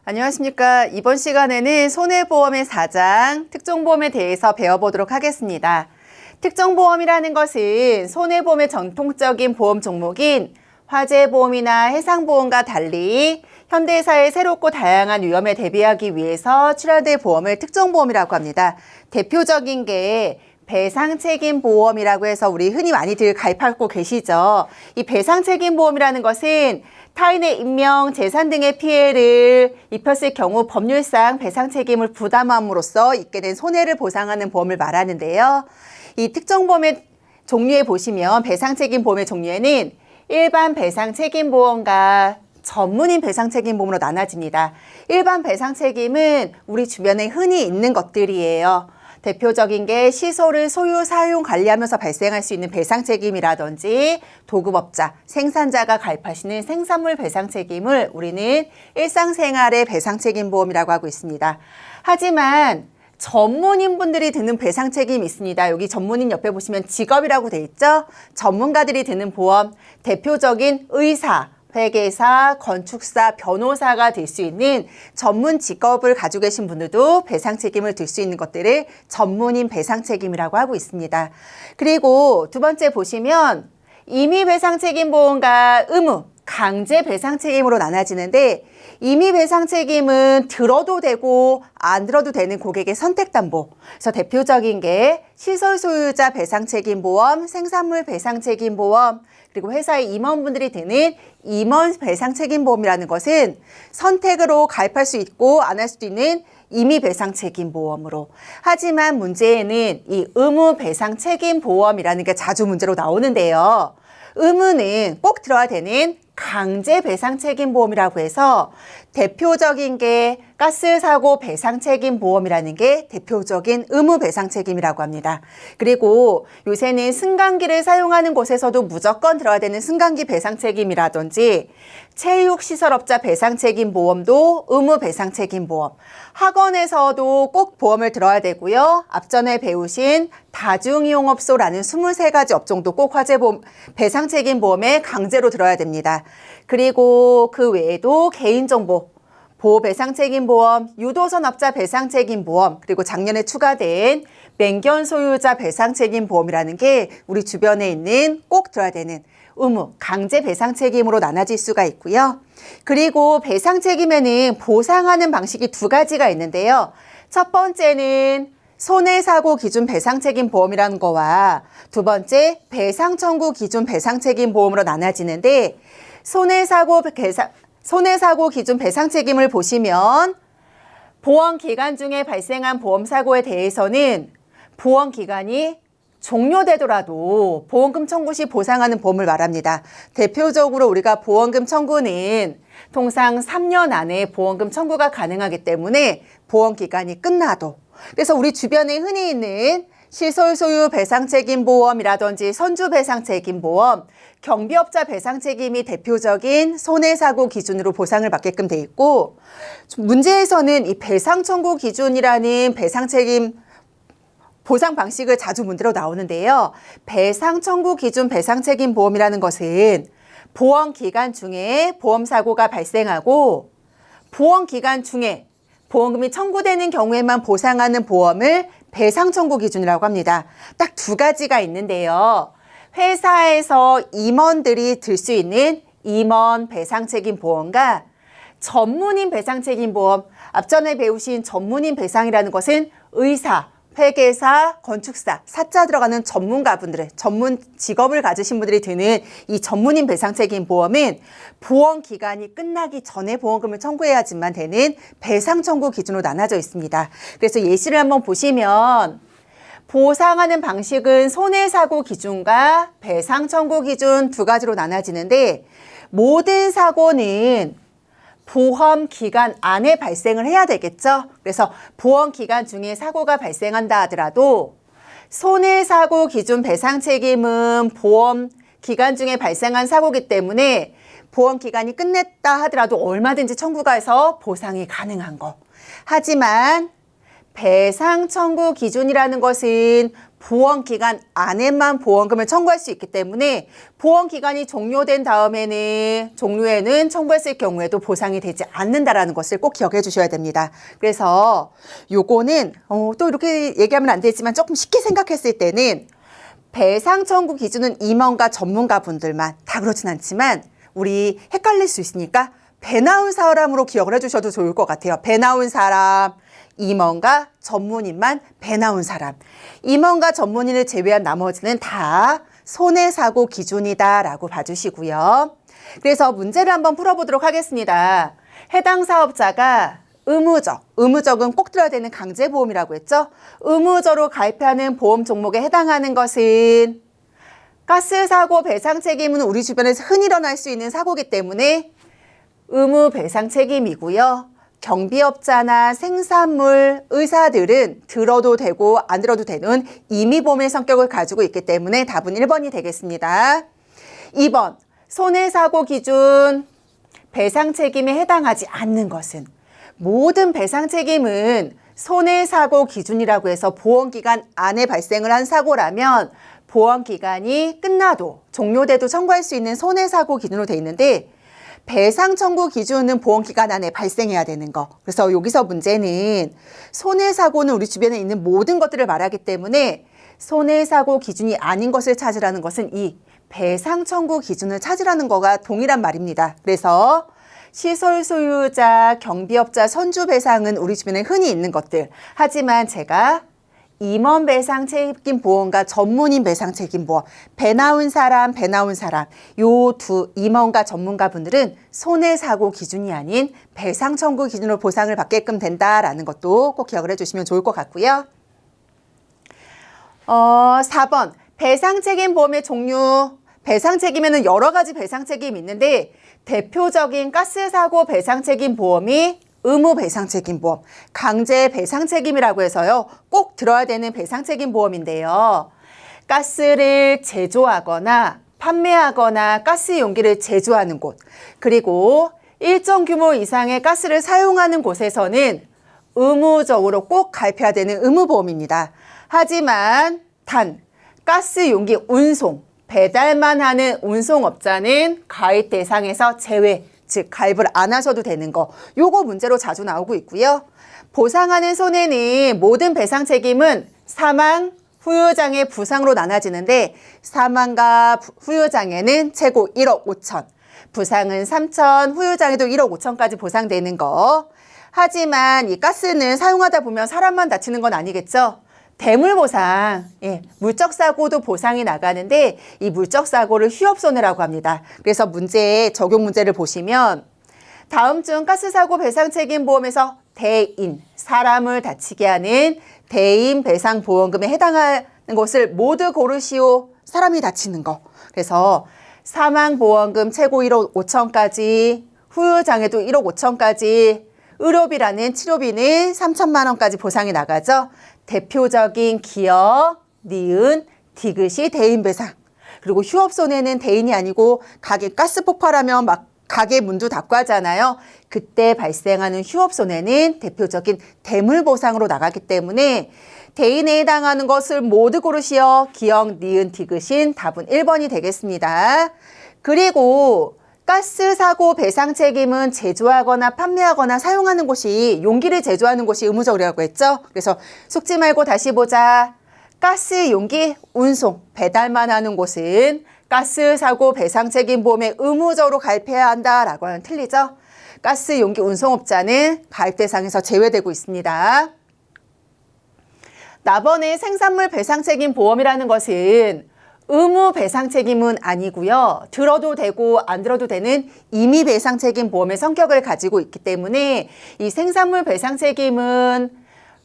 안녕하십니까. 이번 시간에는 손해보험의 4장 특정보험에 대해서 배워보도록 하겠습니다. 특정보험이라는 것은 손해보험의 전통적인 보험 종목인 화재보험이나 해상보험과 달리 현대사의 새롭고 다양한 위험에 대비하기 위해서 출연될 보험을 특정보험이라고 합니다. 대표적인 게 배상책임보험이라고 해서 우리 흔히 많이들 가입하고 계시죠. 이 배상책임보험이라는 것은 타인의 인명, 재산 등의 피해를 입혔을 경우 법률상 배상책임을 부담함으로써 있게 된 손해를 보상하는 보험을 말하는데요. 이 특정보험의 종류에 보시면 배상책임보험의 종류에는 일반 배상책임보험과 전문인 배상책임보험으로 나눠집니다. 일반 배상책임은 우리 주변에 흔히 있는 것들이에요. 대표적인 게 시설을 소유, 사용, 관리하면서 발생할 수 있는 배상책임이라든지 도급업자, 생산자가 가입하시는 생산물 배상책임을 우리는 일상생활의 배상책임보험이라고 하고 있습니다. 하지만 전문인분들이 드는 배상책임이 있습니다. 여기 전문인 옆에 보시면 직업이라고 돼 있죠? 전문가들이 드는 보험, 대표적인 의사, 회계사, 건축사, 변호사가 될 수 있는 전문 직업을 가지고 계신 분들도 배상책임을 들 수 있는 것들을 전문인 배상책임이라고 하고 있습니다. 그리고 두 번째 보시면 임의배상책임보험과 의무, 강제배상책임으로 나눠지는데 임의배상책임은 들어도 되고 안 들어도 되는 고객의 선택담보. 그래서 대표적인 게 시설 소유자 배상책임보험, 생산물 배상책임보험, 그리고 회사의 임원분들이 드는 임원 배상책임보험이라는 것은 선택으로 가입할 수 있고 안 할 수도 있는 임의배상책임보험으로. 하지만 문제에는 이 의무배상책임보험이라는 게 자주 문제로 나오는데요. 의무는 꼭 들어야 되는 강제배상책임보험이라고 해서 대표적인 게 가스사고 배상책임보험이라는 게 대표적인 의무배상책임이라고 합니다. 그리고 요새는 승강기를 사용하는 곳에서도 무조건 들어야 되는 승강기 배상책임이라든지 체육시설업자 배상책임보험도 의무배상책임보험, 학원에서도 꼭 보험을 들어야 되고요. 앞전에 배우신 다중이용업소라는 23가지 업종도 꼭 화재보험, 배상책임보험에 강제로 들어야 됩니다. 그리고 그 외에도 개인정보, 보호배상책임보험, 유도선업자 배상책임보험, 그리고 작년에 추가된 맹견 소유자 배상책임보험이라는 게 우리 주변에 있는 꼭 들어야 되는 의무, 강제 배상책임으로 나눠질 수가 있고요. 그리고 배상책임에는 보상하는 방식이 두 가지가 있는데요. 첫 번째는 손해사고 기준 배상책임보험이라는 거와 두 번째 배상청구 기준 배상책임보험으로 나눠지는데 손해사고 기준 배상책임을 보시면 보험기간 중에 발생한 보험사고에 대해서는 보험기간이 종료되더라도 보험금 청구 시 보상하는 보험을 말합니다. 대표적으로 우리가 보험금 청구는 통상 3년 안에 보험금 청구가 가능하기 때문에 보험기간이 끝나도. 그래서 우리 주변에 흔히 있는 시설소유 배상책임보험이라든지 선주배상책임보험, 경비업자 배상책임이 대표적인 손해사고 기준으로 보상을 받게끔 돼 있고, 문제에서는 이 배상청구 기준이라는 배상책임 보상 방식을 자주 문제로 나오는데요. 배상청구 기준 배상책임보험이라는 것은 보험기간 중에 보험사고가 발생하고 보험기간 중에 보험금이 청구되는 경우에만 보상하는 보험을 배상청구 기준이라고 합니다. 딱 두 가지가 있는데요. 회사에서 임원들이 들 수 있는 임원 배상책임보험과 전문인 배상책임보험, 앞전에 배우신 전문인 배상이라는 것은 의사, 회계사, 건축사, 사자 들어가는 전문가분들의 전문 직업을 가지신 분들이 드는 이 전문인 배상책임보험은 보험 기간이 끝나기 전에 보험금을 청구해야지만 되는 배상 청구 기준으로 나눠져 있습니다. 그래서 예시를 한번 보시면 보상하는 방식은 손해사고 기준과 배상 청구 기준 두 가지로 나눠지는데 모든 사고는 보험 기간 안에 발생을 해야 되겠죠. 그래서 보험 기간 중에 사고가 발생한다 하더라도 손해사고 기준 배상 책임은 보험 기간 중에 발생한 사고이기 때문에 보험 기간이 끝냈다 하더라도 얼마든지 청구가 해서 보상이 가능한 거. 하지만 배상 청구 기준이라는 것은 보험 기간 안에만 보험금을 청구할 수 있기 때문에 보험 기간이 종료된 종료에는 청구했을 경우에도 보상이 되지 않는다라는 것을 꼭 기억해 주셔야 됩니다. 그래서 요거는 또 이렇게 얘기하면 안 되지만 조금 쉽게 생각했을 때는 배상 청구 기준은 임원과 전문가분들만, 다 그렇진 않지만 우리 헷갈릴 수 있으니까 배 나온 사람으로 기억을 해주셔도 좋을 것 같아요. 배 나온 사람, 임원과 전문인만 배 나온 사람. 임원과 전문인을 제외한 나머지는 다 손해사고 기준이다라고 봐주시고요. 그래서 문제를 한번 풀어보도록 하겠습니다. 해당 사업자가 의무적은 꼭 들어야 되는 강제보험이라고 했죠. 의무적으로 가입하는 보험 종목에 해당하는 것은 가스사고 배상 책임은 우리 주변에서 흔히 일어날 수 있는 사고이기 때문에 의무 배상 책임이고요. 경비업자나 생산물, 의사들은 들어도 되고 안 들어도 되는 임의보험의 성격을 가지고 있기 때문에 답은 1번이 되겠습니다. 2번, 손해사고 기준 배상 책임에 해당하지 않는 것은 모든 배상 책임은 손해사고 기준이라고 해서 보험기간 안에 발생을 한 사고라면 보험기간이 끝나도 종료돼도 청구할 수 있는 손해사고 기준으로 돼 있는데 배상 청구 기준은 보험기간 안에 발생해야 되는 거. 그래서 여기서 문제는 손해사고는 우리 주변에 있는 모든 것들을 말하기 때문에 손해사고 기준이 아닌 것을 찾으라는 것은 이 배상 청구 기준을 찾으라는 거가 동일한 말입니다. 그래서 시설 소유자, 경비업자, 선주 배상은 우리 주변에 흔히 있는 것들. 하지만 제가 임원 배상 책임 보험과 전문인 배상 책임 보험, 배 나온 사람 요 두 임원과 전문가 분들은 손해사고 기준이 아닌 배상 청구 기준으로 보상을 받게끔 된다라는 것도 꼭 기억을 해주시면 좋을 것 같고요. 4번 배상 책임 보험의 종류. 배상 책임에는 여러 가지 배상 책임이 있는데 대표적인 가스사고 배상 책임 보험이 의무 배상 책임 보험, 강제 배상 책임이라고 해서요. 꼭 들어야 되는 배상 책임 보험인데요. 가스를 제조하거나 판매하거나 가스 용기를 제조하는 곳, 그리고 일정 규모 이상의 가스를 사용하는 곳에서는 의무적으로 꼭 가입해야 되는 의무보험입니다. 하지만 단 가스 용기 운송, 배달만 하는 운송업자는 가입 대상에서 제외, 즉 가입을 안 하셔도 되는 거. 요거 문제로 자주 나오고 있고요. 보상하는 손해는 모든 배상 책임은 사망, 후유장애, 부상으로 나눠지는데 사망과 후유장애는 최고 1억 5천, 부상은 3천, 후유장애도 1억 5천까지 보상되는 거. 하지만 이 가스는 사용하다 보면 사람만 다치는 건 아니겠죠? 대물보상, 물적사고도 보상이 나가는데 이 물적사고를 휴업손해라고 합니다. 그래서 적용 문제를 보시면 다음 중 가스사고 배상책임보험에서 대인, 사람을 다치게 하는 대인 배상보험금에 해당하는 것을 모두 고르시오. 사람이 다치는 거. 그래서 사망보험금 최고 1억 5천까지, 후유장애도 1억 5천까지, 의료비라는 치료비는 3천만 원까지 보상이 나가죠. 대표적인 기업, 니은, 디귿이 대인 배상. 그리고 휴업손해는 대인이 아니고 가게 가스 폭발하면 막 가게 문도 닫고 하잖아요. 그때 발생하는 휴업손해는 대표적인 대물보상으로 나가기 때문에 대인에 해당하는 것을 모두 고르시어. 기역, 니은, 디귿인 답은 1번이 되겠습니다. 그리고 가스 사고 배상 책임은 제조하거나 판매하거나 사용하는 곳이, 용기를 제조하는 곳이 의무적이라고 했죠. 그래서 속지 말고 다시 보자. 가스 용기 운송, 배달만 하는 곳은 가스 사고 배상 책임 보험에 의무적으로 가입해야 한다라고 하면 틀리죠. 가스 용기 운송업자는 가입 대상에서 제외되고 있습니다. 나번의 생산물 배상 책임 보험이라는 것은 의무 배상 책임은 아니고요. 들어도 되고 안 들어도 되는 임의 배상 책임 보험의 성격을 가지고 있기 때문에 이 생산물 배상 책임은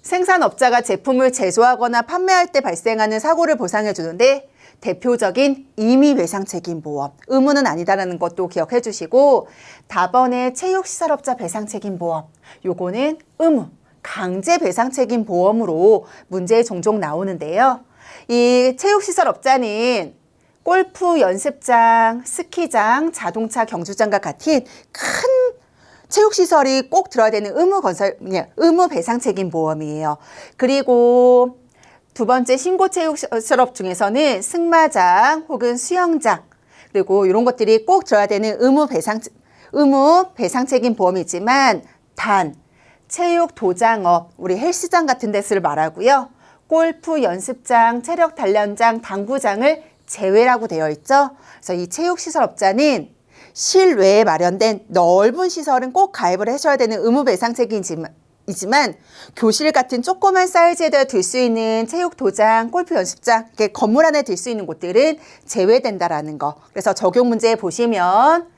생산업자가 제품을 제조하거나 판매할 때 발생하는 사고를 보상해 주는데 대표적인 임의 배상 책임 보험, 의무는 아니다라는 것도 기억해 주시고, 다번에 체육시설업자 배상 책임 보험, 요거는 의무, 강제 배상 책임 보험으로 문제에 종종 나오는데요. 이 체육시설업자는 골프 연습장, 스키장, 자동차 경주장과 같은 큰 체육시설이 꼭 들어야 되는 의무 배상 책임 보험이에요. 그리고 두 번째 신고체육시설업 중에서는 승마장 혹은 수영장, 그리고 이런 것들이 꼭 들어야 되는 의무 배상 책임 보험이지만 단 체육 도장업, 우리 헬스장 같은 데서를 말하고요. 골프 연습장, 체력 단련장, 당구장을 제외라고 되어 있죠. 그래서 이 체육시설업자는 실외에 마련된 넓은 시설은 꼭 가입을 하셔야 되는 의무 배상 책임이지만 교실 같은 조그만 사이즈에 둘 수 있는 체육 도장, 골프 연습장, 이렇게 건물 안에 둘 수 있는 곳들은 제외된다라는 거. 그래서 적용 문제 보시면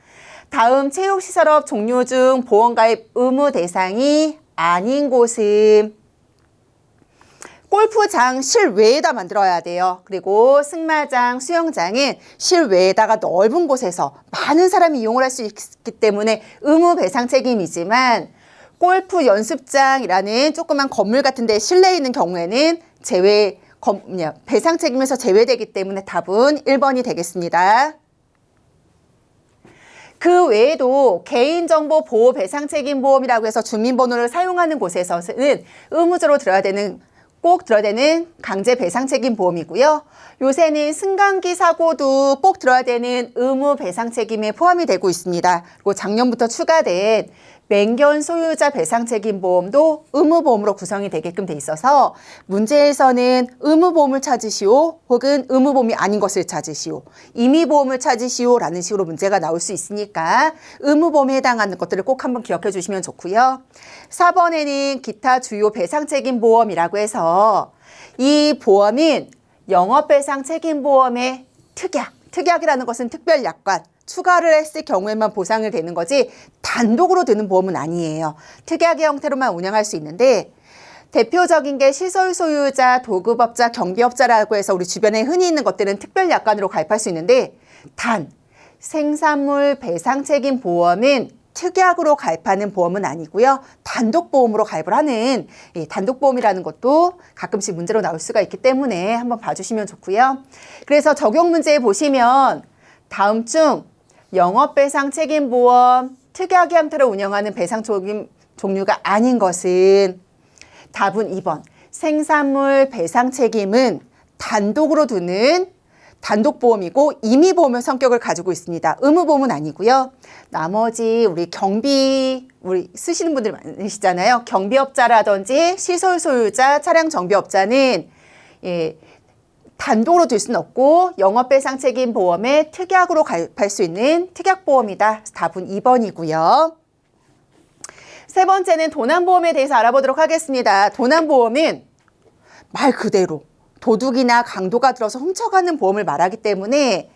다음 체육시설업 종류 중 보험가입 의무 대상이 아닌 곳은 골프장 실외에다 만들어야 돼요. 그리고 승마장, 수영장은 실외에다가 넓은 곳에서 많은 사람이 이용을 할 수 있기 때문에 의무 배상 책임이지만 골프 연습장이라는 조그만 건물 같은 데 실내에 있는 경우에는 배상 책임에서 제외되기 때문에 답은 1번이 되겠습니다. 그 외에도 개인정보 보호 배상 책임 보험이라고 해서 주민번호를 사용하는 곳에서는 꼭 들어야 되는 강제 배상 책임 보험이고요. 요새는 승강기 사고도 꼭 들어야 되는 의무 배상 책임에 포함이 되고 있습니다. 그리고 작년부터 추가된 맹견 소유자 배상 책임 보험도 의무보험으로 구성이 되게끔 돼 있어서 문제에서는 의무보험을 찾으시오 혹은 의무보험이 아닌 것을 찾으시오, 임의보험을 찾으시오 라는 식으로 문제가 나올 수 있으니까 의무보험에 해당하는 것들을 꼭 한번 기억해 주시면 좋고요. 4번에는 기타 주요 배상 책임 보험이라고 해서 이 보험은 영업배상 책임 보험의 특약이라는 것은 특별약관, 추가를 했을 경우에만 보상을 되는 거지 단독으로 드는 보험은 아니에요. 특약의 형태로만 운영할 수 있는데 대표적인 게 시설 소유자, 도급업자, 경비업자라고 해서 우리 주변에 흔히 있는 것들은 특별약관으로 가입할 수 있는데 단 생산물 배상 책임 보험은 특약으로 가입하는 보험은 아니고요. 단독보험으로 가입을 하는 단독보험이라는 것도 가끔씩 문제로 나올 수가 있기 때문에 한번 봐주시면 좋고요. 그래서 적용 문제에 보시면 다음 중 영업배상 책임보험 특약의 형태로 운영하는 배상 종류가 아닌 것은 답은 2번. 생산물 배상 책임은 단독으로 두는 단독보험이고 임의보험의 성격을 가지고 있습니다. 의무보험은 아니고요. 나머지 우리 쓰시는 분들 많으시잖아요. 경비업자라든지 시설 소유자, 차량 정비업자는 단독으로 들 수는 없고 영업배상 책임 보험에 특약으로 가입할 수 있는 특약보험이다. 답은 2번이고요. 세 번째는 도난보험에 대해서 알아보도록 하겠습니다. 도난보험은 말 그대로 도둑이나 강도가 들어서 훔쳐가는 보험을 말하기 때문에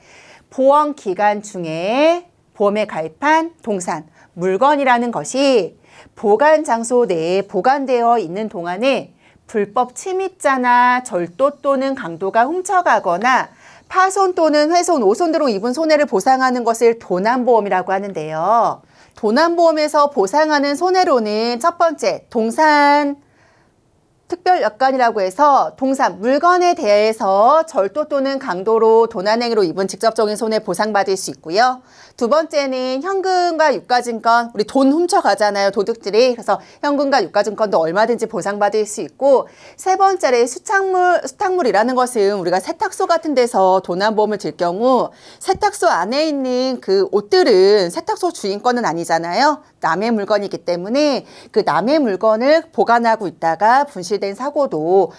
보험 기간 중에 보험에 가입한 동산, 물건이라는 것이 보관 장소 내에 보관되어 있는 동안에 불법 침입자나 절도 또는 강도가 훔쳐가거나 파손 또는 훼손, 오손 등으로 입은 손해를 보상하는 것을 도난보험이라고 하는데요. 도난보험에서 보상하는 손해로는 첫 번째, 동산 특별약관이라고 해서 동산, 물건에 대해서 절도 또는 강도로 도난행위로 입은 직접적인 손해 보상받을 수 있고요. 두 번째는 현금과 유가증권, 우리 돈 훔쳐가잖아요, 도둑들이. 그래서 현금과 유가증권도 얼마든지 보상받을 수 있고, 세 번째는 수탁물이라는 것은 우리가 세탁소 같은 데서 도난보험을 들 경우 세탁소 안에 있는 그 옷들은 세탁소 주인 거는 아니잖아요. 남의 물건이기 때문에 그 남의 물건을 보관하고 있다가 분실된 사고도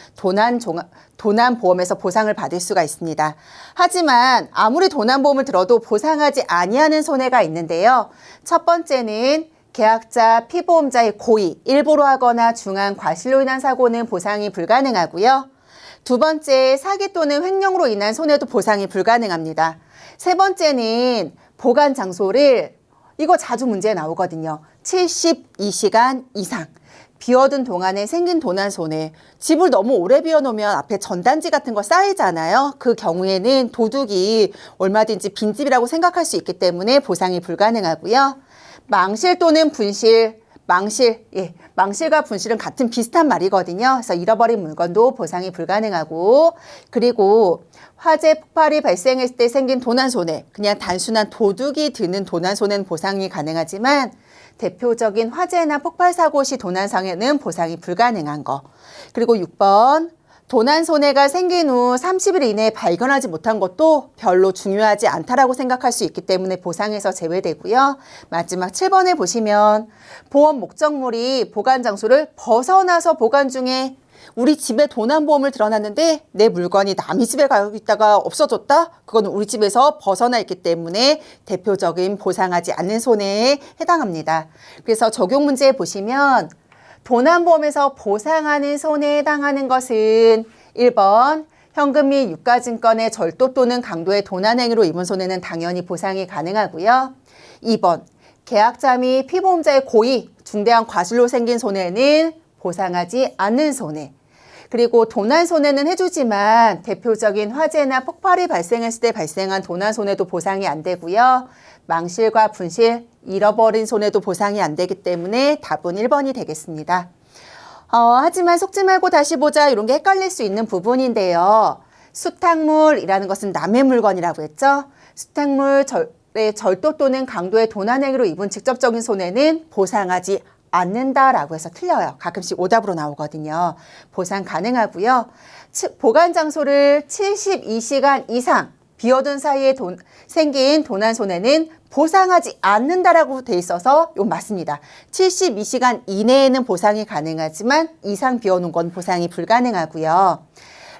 도난보험에서 보상을 받을 수가 있습니다. 하지만 아무리 도난보험을 들어도 보상하지 아니하는 손해가 있는데요. 첫 번째는 계약자, 피보험자의 고의, 일부러 하거나 중한 과실로 인한 사고는 보상이 불가능하고요. 두 번째, 사기 또는 횡령으로 인한 손해도 보상이 불가능합니다. 세 번째는 보관 장소를 이거 자주 문제에 나오거든요. 72시간 이상. 비워둔 동안에 생긴 도난 손해. 집을 너무 오래 비워놓으면 앞에 전단지 같은 거 쌓이잖아요. 그 경우에는 도둑이 얼마든지 빈집이라고 생각할 수 있기 때문에 보상이 불가능하고요. 망실 또는 분실. 망실과 분실은 같은 비슷한 말이거든요. 그래서 잃어버린 물건도 보상이 불가능하고, 그리고 화재 폭발이 발생했을 때 생긴 도난 손해, 그냥 단순한 도둑이 드는 도난 손해는 보상이 가능하지만 대표적인 화재나 폭발 사고 시 도난상해는 보상이 불가능한 거. 그리고 6번 도난 손해가 생긴 후 30일 이내에 발견하지 못한 것도 별로 중요하지 않다라고 생각할 수 있기 때문에 보상에서 제외되고요. 마지막 7번에 보시면 보험 목적물이 보관 장소를 벗어나서 보관 중에 우리 집에 도난보험을 들어놨는데 내 물건이 남의 집에 가 있다가 없어졌다? 그거는 우리 집에서 벗어나 있기 때문에 대표적인 보상하지 않는 손해에 해당합니다. 그래서 적용 문제에 보시면 도난보험에서 보상하는 손해에 해당하는 것은 1번 현금 및 유가증권의 절도 또는 강도의 도난행위로 입은 손해는 당연히 보상이 가능하고요. 2번 계약자 및 피보험자의 고의, 중대한 과실로 생긴 손해는 보상하지 않는 손해. 그리고 도난 손해는 해주지만 대표적인 화재나 폭발이 발생했을 때 발생한 도난 손해도 보상이 안 되고요. 망실과 분실, 잃어버린 손해도 보상이 안 되기 때문에 답은 1번이 되겠습니다. 하지만 속지 말고 다시 보자 이런 게 헷갈릴 수 있는 부분인데요. 수탁물이라는 것은 남의 물건이라고 했죠. 수탁물의 절도 또는 강도의 도난행위로 입은 직접적인 손해는 보상하지 않는다라고 해서 틀려요. 가끔씩 오답으로 나오거든요. 보상 가능하고요. 보관 장소를 72시간 이상 비워둔 사이에 생긴 도난 손해는 보상하지 않는다라고 돼 있어서 이건 맞습니다. 72시간 이내에는 보상이 가능하지만 이상 비워놓은 건 보상이 불가능하고요.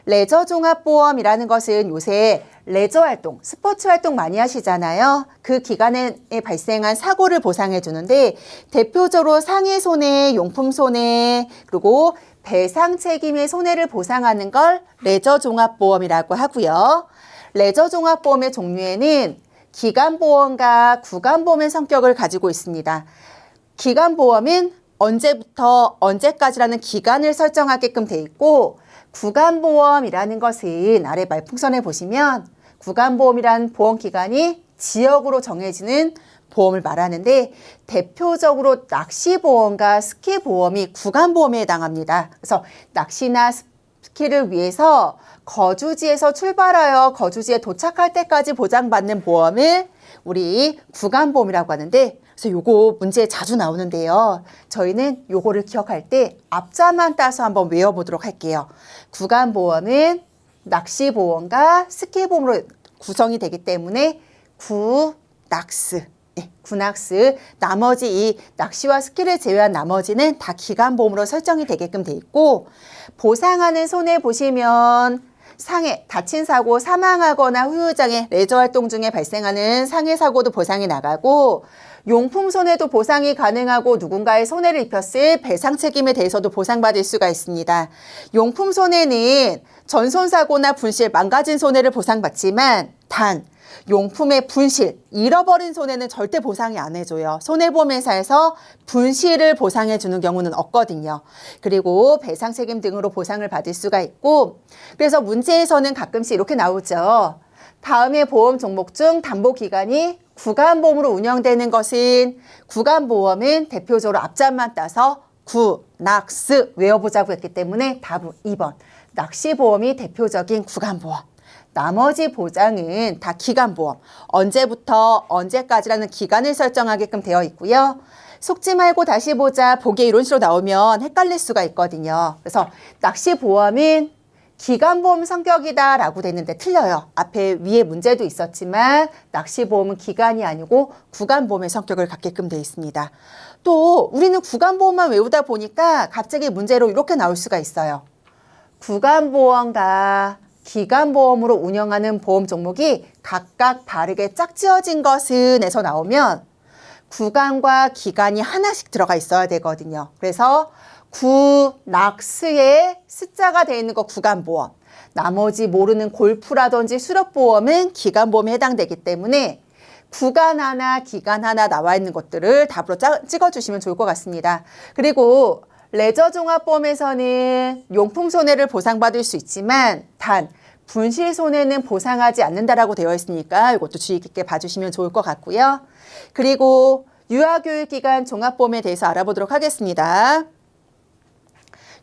레저 종합보험이라는 것은 요새 레저 활동, 스포츠 활동 많이 하시잖아요. 그 기간에 발생한 사고를 보상해 주는데 대표적으로 상해 손해, 용품 손해, 그리고 배상 책임의 손해를 보상하는 걸 레저 종합보험이라고 하고요. 레저 종합보험의 종류에는 기간보험과 구간보험의 성격을 가지고 있습니다. 기간보험은 언제부터 언제까지라는 기간을 설정하게끔 돼 있고 구간보험이라는 것은 아래 말풍선에 보시면 구간보험이란 보험기간이 지역으로 정해지는 보험을 말하는데 대표적으로 낚시보험과 스키보험이 구간보험에 해당합니다. 그래서 낚시나 스키를 위해서 거주지에서 출발하여 거주지에 도착할 때까지 보장받는 보험을 우리 구간보험이라고 하는데 그래서 요거 문제에 자주 나오는데요. 저희는 요거를 기억할 때 앞자만 따서 한번 외워보도록 할게요. 구간보험은 낚시보험과 스키보험으로 구성이 되기 때문에 구낙스, 구낙스, 나머지 이 낚시와 스키를 제외한 나머지는 다 기간보험으로 설정이 되게끔 돼 있고 보상하는 손해 보시면 상해, 다친 사고, 사망하거나 후유장애, 레저 활동 중에 발생하는 상해 사고도 보상이 나가고 용품 손해도 보상이 가능하고 누군가의 손해를 입혔을 배상 책임에 대해서도 보상받을 수가 있습니다. 용품 손해는 전손사고나 분실, 망가진 손해를 보상받지만 단 용품의 분실, 잃어버린 손해는 절대 보상이 안 해줘요. 손해보험회사에서 분실을 보상해 주는 경우는 없거든요. 그리고 배상 책임 등으로 보상을 받을 수가 있고 그래서 문제에서는 가끔씩 이렇게 나오죠. 다음의 보험 종목 중 담보기간이 구간보험으로 운영되는 것은 구간보험은 대표적으로 앞자만 따서 구낙스 외워보자고 했기 때문에 답은 2번. 낚시보험이 대표적인 구간보험. 나머지 보장은 다 기간보험. 언제부터 언제까지라는 기간을 설정하게끔 되어 있고요. 속지 말고 다시 보자. 보기에 이런 식으로 나오면 헷갈릴 수가 있거든요. 그래서 낚시보험은 기간보험 성격이다 라고 됐는데 틀려요. 앞에 위에 문제도 있었지만 낚시보험은 기간이 아니고 구간보험의 성격을 갖게끔 되어 있습니다. 또 우리는 구간보험만 외우다 보니까 갑자기 문제로 이렇게 나올 수가 있어요. 구간보험과 기간보험으로 운영하는 보험 종목이 각각 다르게 짝지어진 것은 에서 나오면 구간과 기간이 하나씩 들어가 있어야 되거든요. 그래서 구낙스에 숫자가 되어 있는 거 구간보험, 나머지 모르는 골프라든지 수렵보험은 기간보험에 해당되기 때문에 구간 하나, 기간 하나 나와 있는 것들을 답으로 찍어주시면 좋을 것 같습니다. 그리고 레저 종합보험에서는 용품 손해를 보상받을 수 있지만 단 분실 손해는 보상하지 않는다라고 되어 있으니까 이것도 주의 깊게 봐주시면 좋을 것 같고요. 그리고 유아교육기관 종합보험에 대해서 알아보도록 하겠습니다.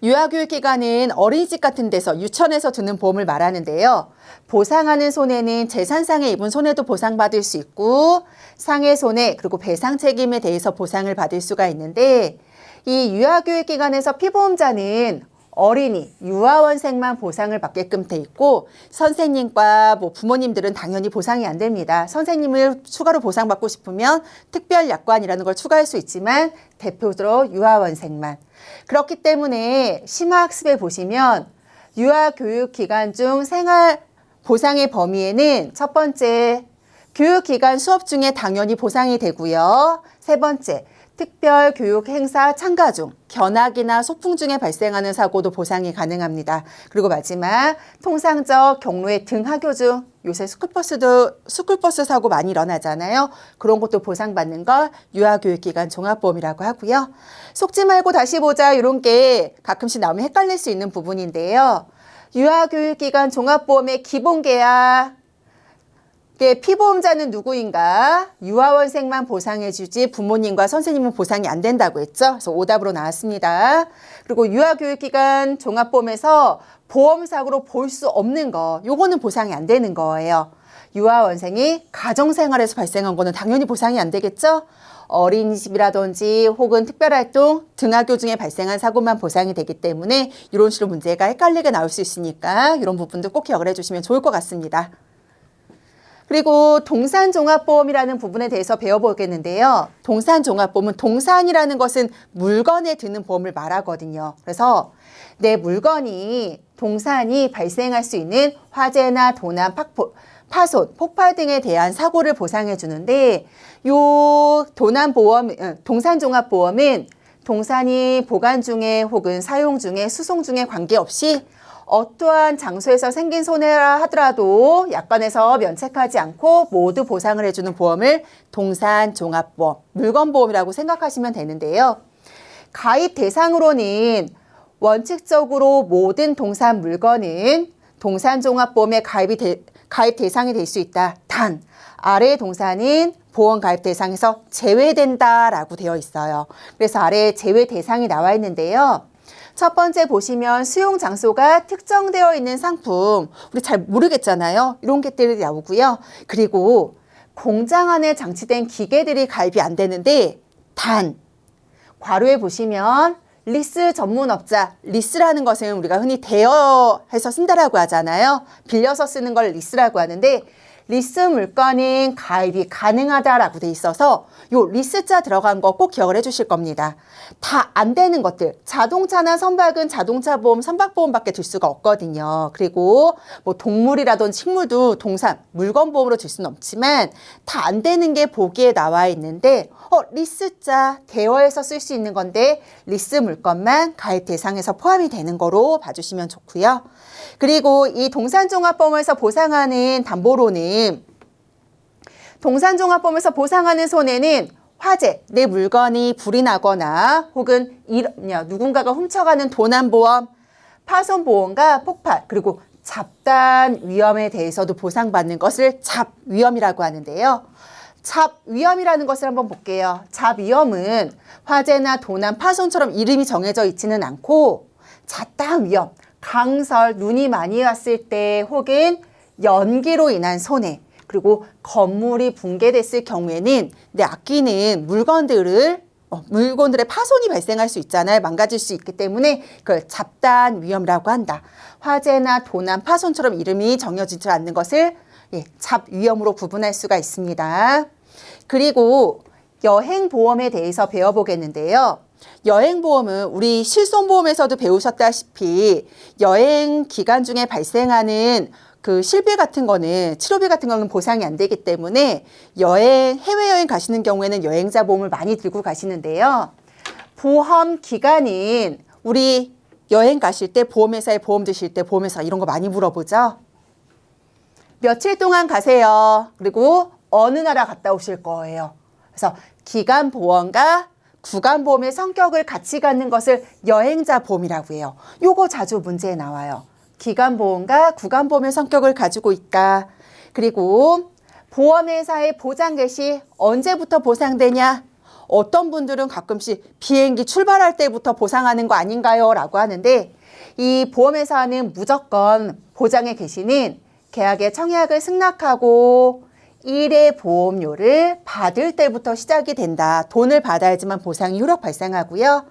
유아교육 기간은 어린이집 같은 데서 유치원에서 드는 보험을 말하는데요. 보상하는 손해는 재산상해 입은 손해도 보상받을 수 있고 상해 손해 그리고 배상 책임에 대해서 보상을 받을 수가 있는데 이 유아교육 기관에서 피보험자는 어린이, 유아원생만 보상을 받게끔 돼 있고 선생님과 부모님들은 당연히 보상이 안 됩니다. 선생님을 추가로 보상받고 싶으면 특별약관이라는 걸 추가할 수 있지만 대표적으로 유아원생만. 그렇기 때문에 심화학습에 보시면 유아교육 기간 중 생활 보상의 범위에는 첫 번째, 교육기간 수업 중에 당연히 보상이 되고요. 세 번째, 특별 교육 행사 참가 중 견학이나 소풍 중에 발생하는 사고도 보상이 가능합니다. 그리고 마지막 통상적 경로의 등하교 중 요새 스쿨버스 사고 많이 일어나잖아요. 그런 것도 보상받는 걸 유아교육기간 종합보험이라고 하고요. 속지 말고 다시 보자 이런 게 가끔씩 나오면 헷갈릴 수 있는 부분인데요. 유아교육기간 종합보험의 기본계약 피보험자는 누구인가? 유아원생만 보상해주지 부모님과 선생님은 보상이 안 된다고 했죠. 그래서 오답으로 나왔습니다. 그리고 유아교육기간 종합보험에서 보험사고로 볼 수 없는 거, 요거는 보상이 안 되는 거예요. 유아원생이 가정생활에서 발생한 거는 당연히 보상이 안 되겠죠. 어린이집이라든지 혹은 특별활동, 등하교 중에 발생한 사고만 보상이 되기 때문에 이런 식으로 문제가 헷갈리게 나올 수 있으니까 이런 부분도 꼭 기억을 해주시면 좋을 것 같습니다. 그리고 동산종합보험이라는 부분에 대해서 배워보겠는데요. 동산종합보험은 동산이라는 것은 물건에 드는 보험을 말하거든요. 그래서 내 물건이 동산이 발생할 수 있는 화재나 도난, 파손, 폭발 등에 대한 사고를 보상해 주는데 요 동산종합보험은 동산이 보관 중에 혹은 사용 중에 수송 중에 관계없이 어떠한 장소에서 생긴 손해라 하더라도 약관에서 면책하지 않고 모두 보상을 해주는 보험을 동산종합보험, 물건보험이라고 생각하시면 되는데요. 가입 대상으로는 원칙적으로 모든 동산 물건은 동산종합보험에 가입 대상이 될 수 있다. 단, 아래 동산은 보험 가입 대상에서 제외된다라고 되어 있어요. 그래서 아래에 제외 대상이 나와 있는데요. 첫 번째 보시면 수용 장소가 특정되어 있는 상품, 우리 잘 모르겠잖아요. 이런 것들이 나오고요. 그리고 공장 안에 장치된 기계들이 가입이 안 되는데 단, 괄호에 보시면 리스 전문업자, 리스라는 것은 우리가 흔히 대여해서 쓴다라고 하잖아요. 빌려서 쓰는 걸 리스라고 하는데 리스 물건은 가입이 가능하다라고 돼 있어서 요 리스자 들어간 거 꼭 기억을 해주실 겁니다. 다 안 되는 것들, 자동차나 선박은 자동차 보험, 선박보험밖에 들 수가 없거든요. 그리고 동물이라든지 식물도 동산, 물건 보험으로 들 수는 없지만 다 안 되는 게 보기에 나와 있는데 리스자 대여해서 쓸 수 있는 건데 리스 물건만 가입 대상에서 포함이 되는 거로 봐주시면 좋고요. 그리고 이 동산종합보험에서 보상하는 담보로는 동산종합보험에서 보상하는 손해는 화재, 내 물건이 불이 나거나 혹은 누군가가 훔쳐가는 도난보험, 파손보험과 폭발, 그리고 잡단 위험에 대해서도 보상받는 것을 잡위험이라고 하는데요. 잡위험이라는 것을 한번 볼게요. 잡위험은 화재나 도난, 파손처럼 이름이 정해져 있지는 않고 잡단 위험, 강설, 눈이 많이 왔을 때 혹은 연기로 인한 손해, 그리고 건물이 붕괴됐을 경우에는 내 아끼는 물건들의 파손이 발생할 수 있잖아요. 망가질 수 있기 때문에 그걸 잡단 위험이라고 한다. 화재나 도난, 파손처럼 이름이 정해지지 않는 것을 잡위험으로 구분할 수가 있습니다. 그리고 여행보험에 대해서 배워보겠는데요. 여행보험은 우리 실손보험에서도 배우셨다시피 여행 기간 중에 발생하는 그 실비 같은 거는 치료비 같은 거는 보상이 안 되기 때문에 해외여행 가시는 경우에는 여행자 보험을 많이 들고 가시는데요. 보험 기간인 우리 여행 가실 때 보험회사에 보험 드실 때 보험회사 이런 거 많이 물어보죠. 며칠 동안 가세요. 그리고 어느 나라 갔다 오실 거예요. 그래서 기간보험과 구간보험의 성격을 같이 갖는 것을 여행자 보험이라고 해요. 요거 자주 문제에 나와요. 기간보험과 구간보험의 성격을 가지고 있다. 그리고 보험회사의 보장 개시 언제부터 보상되냐? 어떤 분들은 가끔씩 비행기 출발할 때부터 보상하는 거 아닌가요? 라고 하는데 이 보험회사는 무조건 보장에 계시는 계약의 청약을 승낙하고 1회 보험료를 받을 때부터 시작이 된다. 돈을 받아야지만 보상이 효력 발생하고요.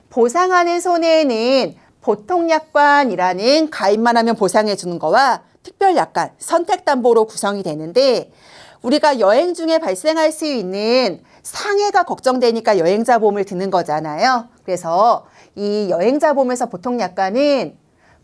보상하는 손해는 보통약관이라는 가입만 하면 보상해 주는 거와 특별약관, 선택담보로 구성이 되는데 우리가 여행 중에 발생할 수 있는 상해가 걱정되니까 여행자 보험을 드는 거잖아요. 그래서 이 여행자 보험에서 보통약관은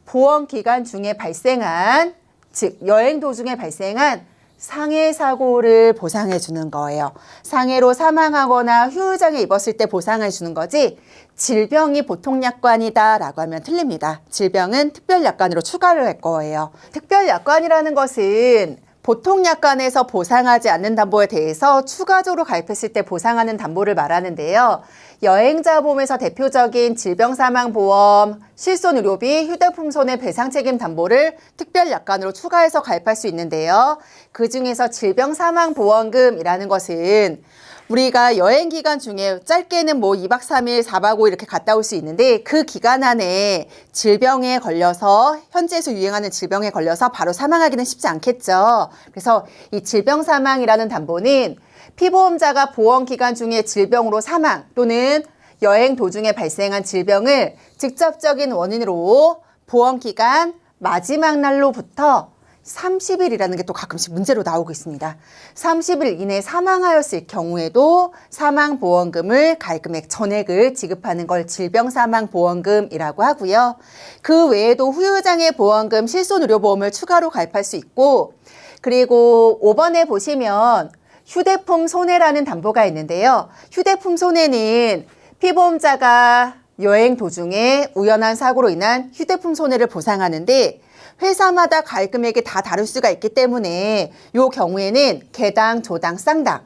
보험 기간 중에 발생한, 즉 여행 도중에 발생한 상해 사고를 보상해 주는 거예요. 상해로 사망하거나 후유장애 입었을 때 보상해 주는 거지 질병이 보통약관이다라고 하면 틀립니다. 질병은 특별약관으로 추가를 할 거예요. 특별약관이라는 것은 보통약관에서 보상하지 않는 담보에 대해서 추가적으로 가입했을 때 보상하는 담보를 말하는데요. 여행자 보험에서 대표적인 질병사망보험, 실손의료비, 휴대폰 손해배상책임 담보를 특별약관으로 추가해서 가입할 수 있는데요. 그중에서 질병사망보험금이라는 것은 우리가 여행 기간 중에 짧게는 뭐 2박 3일, 4박 5일 이렇게 갔다 올 수 있는데 그 기간 안에 질병에 걸려서 현지에서 유행하는 질병에 걸려서 바로 사망하기는 쉽지 않겠죠. 그래서 이 질병사망이라는 담보는 피보험자가 보험 기간 중에 질병으로 사망 또는 여행 도중에 발생한 질병을 직접적인 원인으로 보험 기간 마지막 날로부터 30일이라는 게 또 가끔씩 문제로 나오고 있습니다. 30일 이내에 사망하였을 경우에도 사망보험금을 가입금액 전액을 지급하는 걸 질병사망보험금이라고 하고요. 그 외에도 후유장애 보험금, 실손의료보험을 추가로 가입할 수 있고 그리고 5번에 보시면 휴대폰 손해라는 담보가 있는데요. 휴대폰 손해는 피보험자가 여행 도중에 우연한 사고로 인한 휴대폰 손해를 보상하는데 회사마다 가입 금액이 다 다를 수가 있기 때문에 이 경우에는 개당, 조당, 쌍당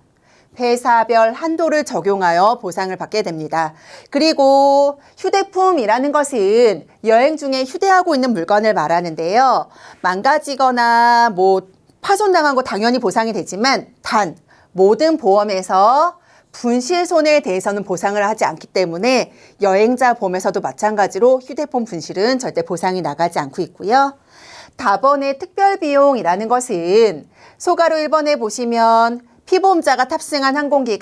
회사별 한도를 적용하여 보상을 받게 됩니다. 그리고 휴대품이라는 것은 여행 중에 휴대하고 있는 물건을 말하는데요. 망가지거나 뭐 파손당한 거 당연히 보상이 되지만 단 모든 보험에서 분실 손해에 대해서는 보상을 하지 않기 때문에 여행자 보험에서도 마찬가지로 휴대폰 분실은 절대 보상이 나가지 않고 있고요. 다번의 특별비용이라는 것은 소가로 1번에 보시면 피보험자가 탑승한 항공기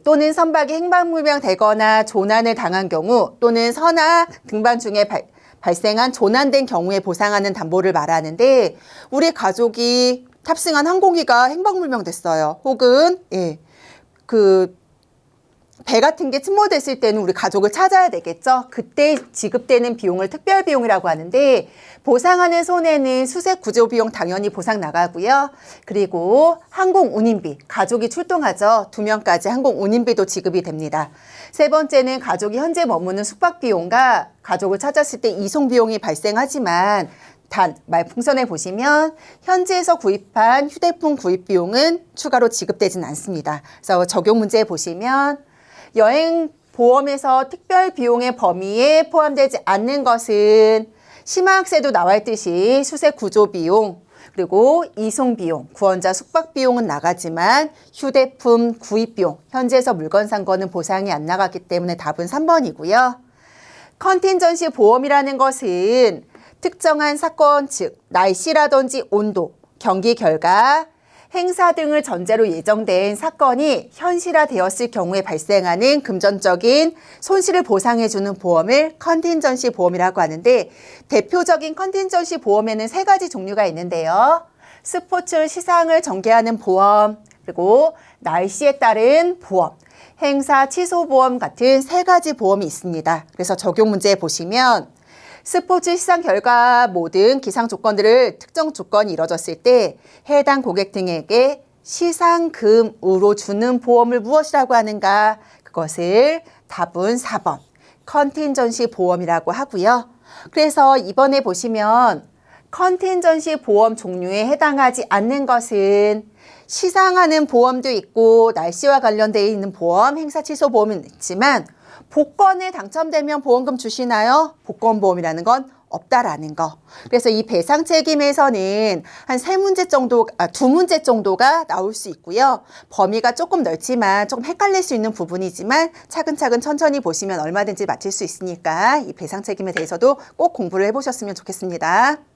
또는 선박이 행방불명되거나 조난을 당한 경우 또는 선악 등반 중에 발생한 조난된 경우에 보상하는 담보를 말하는데 우리 가족이 탑승한 항공기가 행방불명됐어요. 혹은 배 같은 게 침몰됐을 때는 우리 가족을 찾아야 되겠죠. 그때 지급되는 비용을 특별비용이라고 하는데 보상하는 손해는 수색 구조 비용 당연히 보상 나가고요. 그리고 항공 운임비, 가족이 출동하죠. 2명까지 항공 운임비도 지급이 됩니다. 세 번째는 가족이 현재 머무는 숙박 비용과 가족을 찾았을 때 이송 비용이 발생하지만 단 말풍선에 보시면 현지에서 구입한 휴대폰 구입 비용은 추가로 지급되진 않습니다. 그래서 적용 문제에 보시면 여행 보험에서 특별 비용의 범위에 포함되지 않는 것은 심화학세도 나와 있듯이 수색 구조 비용 그리고 이송 비용, 구원자 숙박 비용은 나가지만 휴대품 구입 비용, 현지에서 물건 산 거는 보상이 안 나갔기 때문에 답은 3번이고요. 컨틴전시 보험이라는 것은 특정한 사건, 즉 날씨라든지 온도, 경기 결과, 행사 등을 전제로 예정된 사건이 현실화되었을 경우에 발생하는 금전적인 손실을 보상해주는 보험을 컨틴전시 보험이라고 하는데 대표적인 컨틴전시 보험에는 3가지 종류가 있는데요. 스포츠 시상을 전개하는 보험, 그리고 날씨에 따른 보험, 행사 취소 보험 같은 3가지 보험이 있습니다. 그래서 적용 문제에 보시면 스포츠 시상 결과 모든 기상 조건들을 특정 조건이 이뤄졌을 때 해당 고객 등에게 시상금으로 주는 보험을 무엇이라고 하는가? 그것을 답은 4번 컨틴전시 보험이라고 하고요. 그래서 이번에 보시면 컨틴전시 보험 종류에 해당하지 않는 것은 시상하는 보험도 있고 날씨와 관련되어 있는 보험, 행사 취소 보험은 있지만 복권에 당첨되면 보험금 주시나요? 복권보험이라는 건 없다라는 거. 그래서 이 배상 책임에서는 한 두 문제 정도가 나올 수 있고요. 범위가 조금 넓지만 조금 헷갈릴 수 있는 부분이지만 차근차근 천천히 보시면 얼마든지 맞힐 수 있으니까 이 배상 책임에 대해서도 꼭 공부를 해보셨으면 좋겠습니다.